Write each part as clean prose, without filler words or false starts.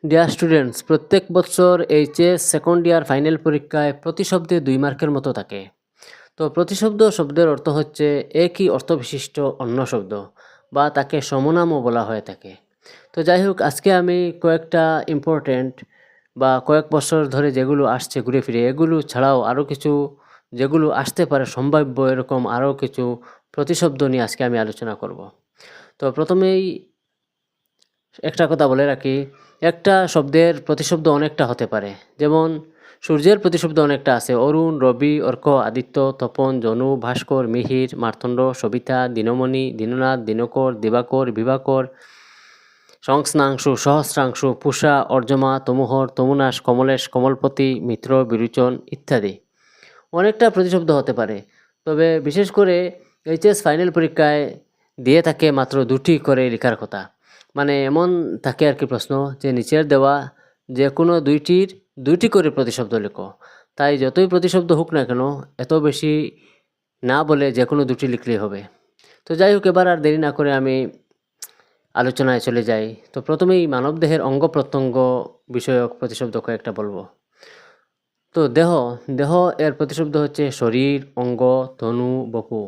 Dear students, প্রত্যেক বছর HS second year final পরীক্ষায় প্রতি শব্দে 2 মার্কের মতো থাকে। তো প্রতিশব্দ শব্দের অর্থ হচ্ছে একই অর্থবিশিষ্ট অন্য শব্দ বা তাকে সমনামও বলা হয়ে থাকে। তো যাই হোক, আজকে আমি কয়েকটা ইম্পর্ট্যান্ট বা কয়েক বছর ধরে যেগুলো আসছে ঘুরে ফিরে, এগুলো ছাড়াও আরও কিছু যেগুলো আসতে পারে সম্ভাব্য এরকম আরও কিছু প্রতিশব্দ নিয়ে আজকে আমি আলোচনা করব। তো প্রথমেই একটা কথা বলে রাখি, একটা শব্দের প্রতিশব্দ অনেকটা হতে পারে। যেমন সূর্যের প্রতিশব্দ অনেকটা আছে: অরুণ, রবি, অর্ক, আদিত্য, তপন, জনু, ভাস্কর, মিহির, মার্তণ্ড, সবিতা, দিনমণি, দীননাথ, দিনকর, দিবাকর, বিভাকর, সংস্নাংশু, সহস্রাংশু, পূষা, অর্জমা, তমুহর, তমুনাশ, কমলেশ, কমলপতি, মিত্র, বিরুচন ইত্যাদি। অনেকটা প্রতিশব্দ হতে পারে, তবে বিশেষ করে এইচএস ফাইনাল পরীক্ষায় দিয়ে থাকে মাত্র 2টি করে লেখার কথা। মানে এমন থাকে আর কি প্রশ্ন, যে নিচের দেওয়া যে কোনো 2টি করে প্রতিশব্দ লেখো। তাই যতই প্রতিশব্দ হোক না কেন, এত বেশি না বলে যে কোনো 2টি লিখলেই হবে। তো যাই হোক, এবার আর দেরি না করে আমি আলোচনায় চলে যাই। তো প্রথমেই মানবদেহের অঙ্গ প্রত্যঙ্গ বিষয়ক প্রতিশব্দ কয়েকটা বলবো। তো দেহ দেহ এর প্রতিশব্দ হচ্ছে শরীর, অঙ্গ, তনু, বপু।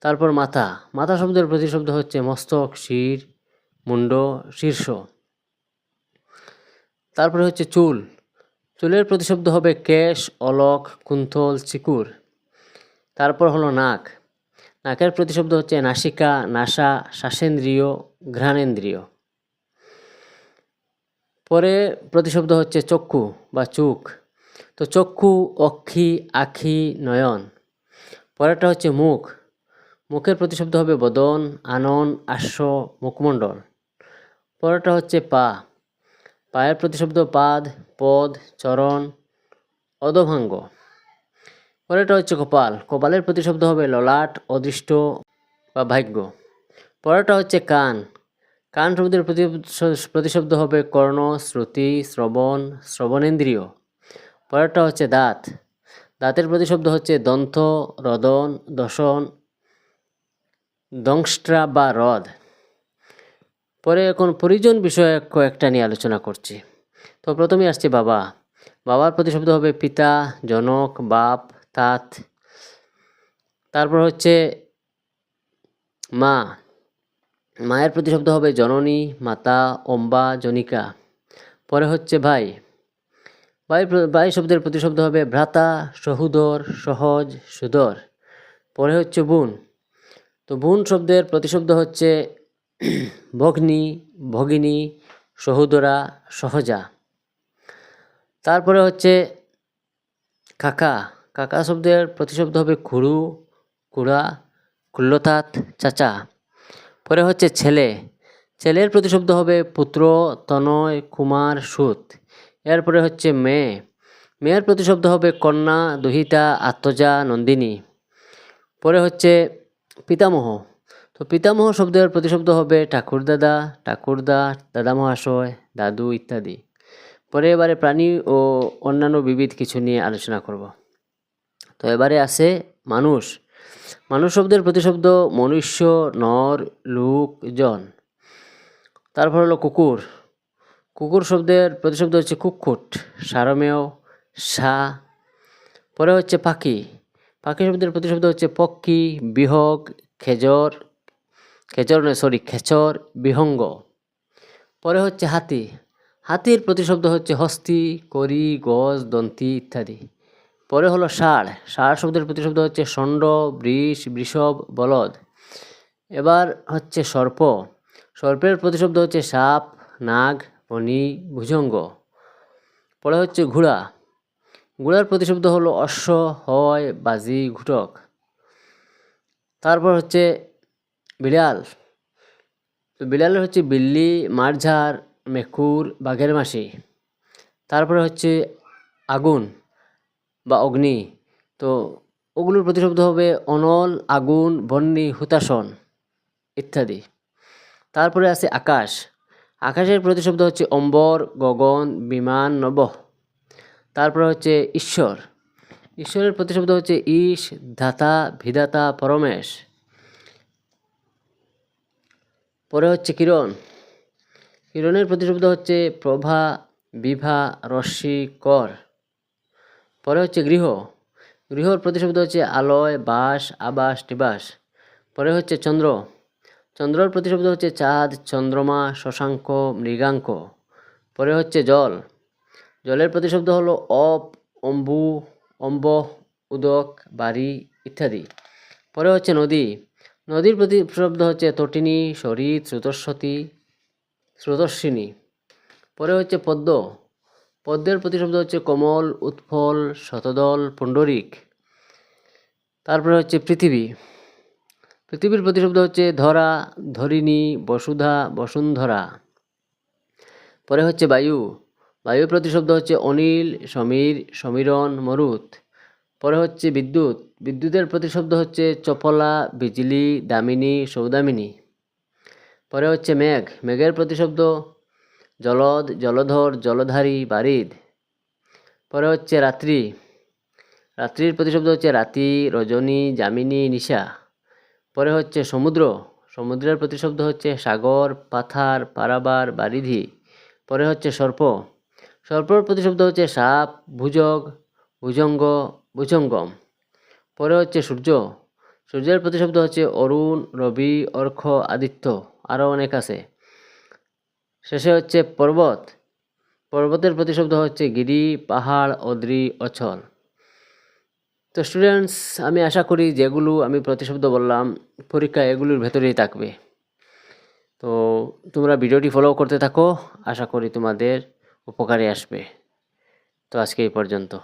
তারপর মাথা মাথা শব্দের প্রতিশব্দ হচ্ছে মস্তক, শির, মুন্ড, শীর্ষ। তারপরে হচ্ছে চুল চুলের প্রতিশব্দ হবে কেশ, অলক, কুণ্ঠল, চিকুর। তারপর হলো নাক নাকের প্রতিশব্দ হচ্ছে নাসিকা, নাসা, শ্বাসেন্দ্রিয়, ঘ্রাণেন্দ্রিয়। পরে প্রতিশব্দ হচ্ছে চক্ষু বা চোখ। তো চক্ষু, অক্ষি, আখি, নয়ন। পরেরটা হচ্ছে মুখ মুখের প্রতিশব্দ হবে বদন, আনন, আস্য, মুখমণ্ডল। পরেরটা হচ্ছে পায়ের প্রতিশব্দ পাদ, পদ, চরণ, অধোভাঙ্গ। পরেরটা হচ্ছে কপালের প্রতিশব্দ হবে ললাট, অদৃষ্ট বা ভাগ্য। পরেরটা হচ্ছে কান শব্দের প্রতিশব্দ হবে কর্ণ, শ্রুতি, শ্রবণ, শ্রবণেন্দ্রিয়। পরেরটা হচ্ছে দাঁতের প্রতিশব্দ হচ্ছে দন্ত, রদন, দশন, দংষ্ট্রা বা হ্রদ। পরে এখন পরিজন বিষয়ে কয়েকটা নিয়ে আলোচনা করছি। তো প্রথমে আসছে বাবার প্রতিশব্দ হবে পিতা, জনক, বাপ, তাত। তারপর হচ্ছে মায়ের প্রতিশব্দ হবে জননী, মাতা, অম্বা, জনিকা। পরে হচ্ছে ভাই শব্দের প্রতিশব্দ হবে ভ্রাতা, সহোদর, সহজ, সুদর। পরে হচ্ছে বোন শব্দের প্রতিশব্দ হচ্ছে ভগ্নী, ভগিনী, সহোদরা, সহজা। তারপরে হচ্ছে কাকা শব্দের প্রতিশব্দ হবে খুড়ু, খুড়া, কুল্লতাত, চাচা। পরে হচ্ছে ছেলের প্রতিশব্দ হবে পুত্র, তনয়, কুমার, সুত। এরপরে হচ্ছে মেয়ের প্রতিশব্দ হবে কন্যা, দুহিতা, আত্মজা, নন্দিনী। পরে হচ্ছে পিতামহ পিতামহ শব্দের প্রতিশব্দ হবে ঠাকুরদাদা, ঠাকুরদা, দাদা মহাশয়, দাদু ইত্যাদি। পরে এবারে প্রাণী ও অন্যান্য বিবিধ কিছু নিয়ে আলোচনা করব। তো এবারে আছে মানুষ শব্দের প্রতিশব্দ মনুষ্য, নর, লোক, জন। তারপর হলো কুকুর শব্দের প্রতিশব্দ হচ্ছে কুক্কুট, সারমেয়, সা। পরে হচ্ছে পাখি শব্দের প্রতিশব্দ হচ্ছে পক্ষী, বিহগ, খেচর, বিহঙ্গ। পরে হচ্ছে হাতির প্রতিশব্দ হচ্ছে হস্তি, করি, গজ, দন্তি ইত্যাদি। পরে হলো ষাঁড় শব্দের প্রতিশব্দ হচ্ছে ষণ্ড, বৃষ, বৃষভ, বলদ। এবার হচ্ছে সর্পের প্রতিশব্দ হচ্ছে সাপ, নাগ, ফণী, ভুজঙ্গ। পরে হচ্ছে ঘোড়ার প্রতিশব্দ হলো অশ্ব, হয়, বাজি, ঘুটক। তারপর হচ্ছে বিড়ালের হচ্ছে বিল্লি, মারঝাড়, মেকুর, বাঘের মাসি। তারপরে হচ্ছে আগুন বা অগ্নি। তো ওগুলোর প্রতিশব্দ হবে অনল, আগুন, বহ্নি, হুতাশন ইত্যাদি। তারপরে আছে আকাশের প্রতিশব্দ হচ্ছে অম্বর, গগন, বিমান, নভঃ। তারপরে হচ্ছে ঈশ্বরের প্রতিশব্দ হচ্ছে ঈশ, ধাতা, বিধাতা, পরমেশ। পরে হচ্ছে কিরণ কিরণের প্রতিশব্দ হচ্ছে প্রভা, বিভা, রশ্মি, কর। পরে হচ্ছে গৃহ। গৃহর প্রতিশব্দ হচ্ছে আলয়, বাস, আবাস, নিবাস। পরে হচ্ছে চন্দ্র। চন্দ্রর প্রতিশব্দ হচ্ছে চাঁদ, চন্দ্রমা, শশাঙ্ক, মৃগাঙ্ক। পরে হচ্ছে জল। জলের প্রতিশব্দ হলো অপ, অম্বু, অম্ব, উদক, বাড়ি ইত্যাদি। পরে হচ্ছে নদী। নদীর প্রতিশব্দ হচ্ছে তটিনী, সরিত, স্রোতস্বতী, স্রোতস্বিনী। পরে হচ্ছে পদ্ম। পদ্মের প্রতিশব্দ হচ্ছে কমল, উৎফল, শতদল, পুণ্ডরিক। তারপরে হচ্ছে পৃথিবী। পৃথিবীর প্রতিশব্দ হচ্ছে ধরা, ধরিণী, বসুধা, বসুন্ধরা। পরে হচ্ছে বায়ু। বায়ুর প্রতিশব্দ হচ্ছে অনিল, সমীর, সমীরণ, মরুত। পরে হচ্ছে বিদ্যুৎ। বিদ্যুতের প্রতিশব্দ হচ্ছে চপলা, বিজলি, দামিনী, সৌদামিনী। পরে হচ্ছে মেঘ। মেঘের প্রতিশব্দ জলদ, জলধর, জলধারী, বারিদ। পরে হচ্ছে রাত্রি। রাত্রির প্রতিশব্দ হচ্ছে রাতি, রজনী, যামিনী, নিশা। পরে হচ্ছে সমুদ্র। সমুদ্রের প্রতিশব্দ হচ্ছে সাগর, পাথার, পারাবার, বারিধি। পরে হচ্ছে সর্প। সর্পর প্রতিশব্দ হচ্ছে সাপ, ভুজগ, ভুজঙ্গ, ভুজঙ্গম। পরে হচ্ছে সূর্য। সূর্যের প্রতিশব্দ হচ্ছে অরুণ, রবি, অর্ক, আদিত্য। আরও অনেক আছে। শেষে হচ্ছে পর্বত। পর্বতের প্রতিশব্দ হচ্ছে গিরি, পাহাড়, অদ্রি, অচল। তো স্টুডেন্টস, আমি আশা করি যেগুলো আমি প্রতিশব্দ বললাম পরীক্ষা এগুলোর ভেতরেই থাকবে। তো তোমরা ভিডিওটি ফলো করতে থাকো, আশা করি তোমাদের উপকারে আসবে। তো আজকে এই পর্যন্ত।